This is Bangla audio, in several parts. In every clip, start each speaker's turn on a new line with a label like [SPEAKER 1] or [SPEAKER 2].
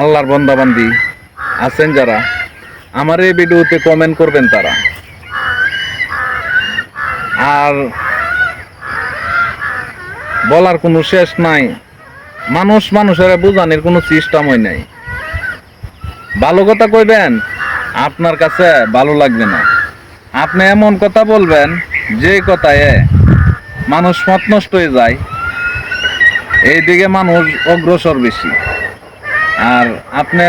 [SPEAKER 1] আল্লাহর বান্দাবান্দি আছেন যারা আমার এই ভিডিওতে কমেন্ট করবেন তারা। আর বলার কোনো শেষ নাই, মানুষের বোঝানোর কোনো সিস্টেমই নাই। ভালো কথা কইবেন, আপনার কাছে ভালো লাগবে না। আপনি এমন কথা বলবেন যে কথায় মানুষ মত নষ্ট হয়ে যায়, এইদিকে মানুষ অগ্রসর বেশি। আর আপনি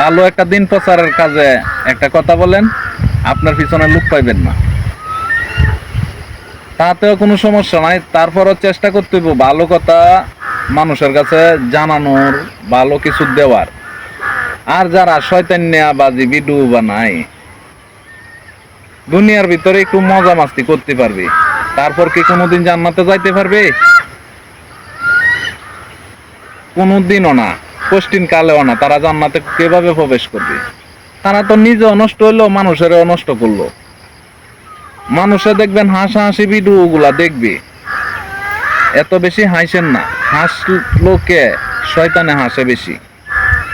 [SPEAKER 1] ভালো একটা দিন প্রচারের কাজে একটা কথা বলেন, আপনার পিছনে লোক পাইবেন না, তাতেও কোনো সমস্যা নাই। তারপরও চেষ্টা করতে হবে ভালো কথা মানুষের কাছে জানানোর, ভালো কিছু দেওয়ার। আর যারা শয়তানিয়াবাজি ভিডিও বানায়, দুনিয়ার ভিতরে একটু মজা মাস্তি করতে পারবে, তারপর কি কোনোদিন জান্নাতে যাইতে পারবে? কোনোদিনও না, কষ্টিন কালেও না। তারা জান্নাতে কিভাবে প্রবেশ করবে? তারা তো নিজেও নষ্ট হইলো, মানুষেরও নষ্ট করলো। মানুষে দেখবেন হাসাহাসি ভিডিও গুলা দেখবে, এত বেশি হাসেন না। হাসলোকে শয়তানে হাসে বেশি,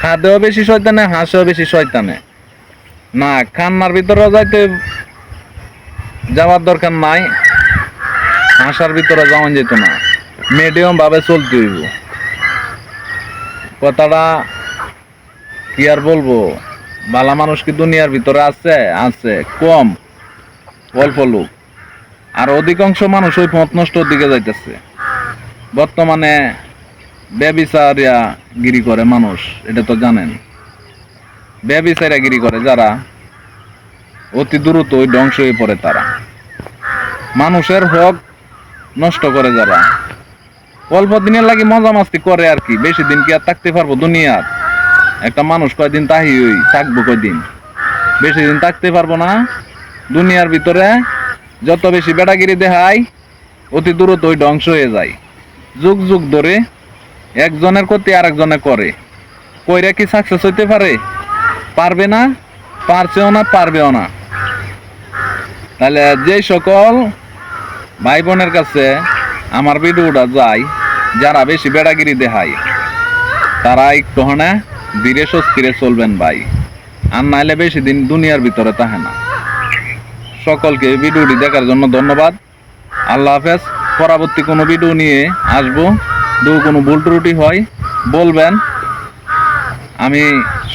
[SPEAKER 1] খাদেও বেশি শয়তানে, হাসেও বেশি শয়তানে। না, কান্নার ভিতরেও যাওয়ার দরকার নাই, হাসার ভিতরে যাওয়া যেত না। মিডিয়াম ভাবে চলতে হইব। কথাটা কি আর বলবো, ভালো মানুষ কি দুনিয়ার ভিতরে আছে? আছে, কম, অল্প লোক। আর অধিকাংশ মানুষ ওই পথ নষ্টর দিকে যাইতেছে। বর্তমানে ব্যভিচারিয়া গিরি করে মানুষ, এটা তো জানেন। ব্যভিচারিয়া গিরি করে যারা, অতি দ্রুত ওই ধ্বংস হয়ে পড়ে তারা। মানুষের হক নষ্ট করে যারা, অল্প দিনের লাগে মজা মাস্তি করে আর কি। বেশি দিন কি আর থাকতে পারবো দুনিয়ার? একটা মানুষ কয়দিন থাকবো কয়দিন? বেশি দিন থাকতে পারবো না দুনিয়ার ভিতরে। যত বেশি বেড়াগিরি দেখায়, অতি দ্রুত ওই ধ্বংস হয়ে যায়। যুগ যুগ ধরে একজনের ক্ষতি আরেকজনে করে, কইরা কি সাকসেস হইতে পারে? পারবে না, পারছেও না, পারবেও না। তাহলে যে সকল ভাই বোনের কাছে আমার ভিডিওটা যায়, যারা বেশি বেড়াগিরি দেখায়, তারা একটু হনে ধীরে সুস্থিরে চলবেন ভাই। আর নাইলে বেশি দিন দুনিয়ার ভিতরে থাকে না। সকলকে ভিডিওটি দেখার জন্য ধন্যবাদ। আল্লাহ হাফেজ। পরবর্তী কোনো ভিডিও নিয়ে আসবো। কোনো ভুল ত্রুটি হয় বলবেন, আমি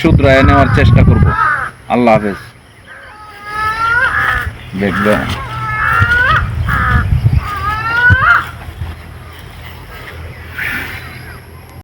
[SPEAKER 1] শুধরায় নেওয়ার চেষ্টা করব। আল্লাহ হাফেজ। দেখবেন।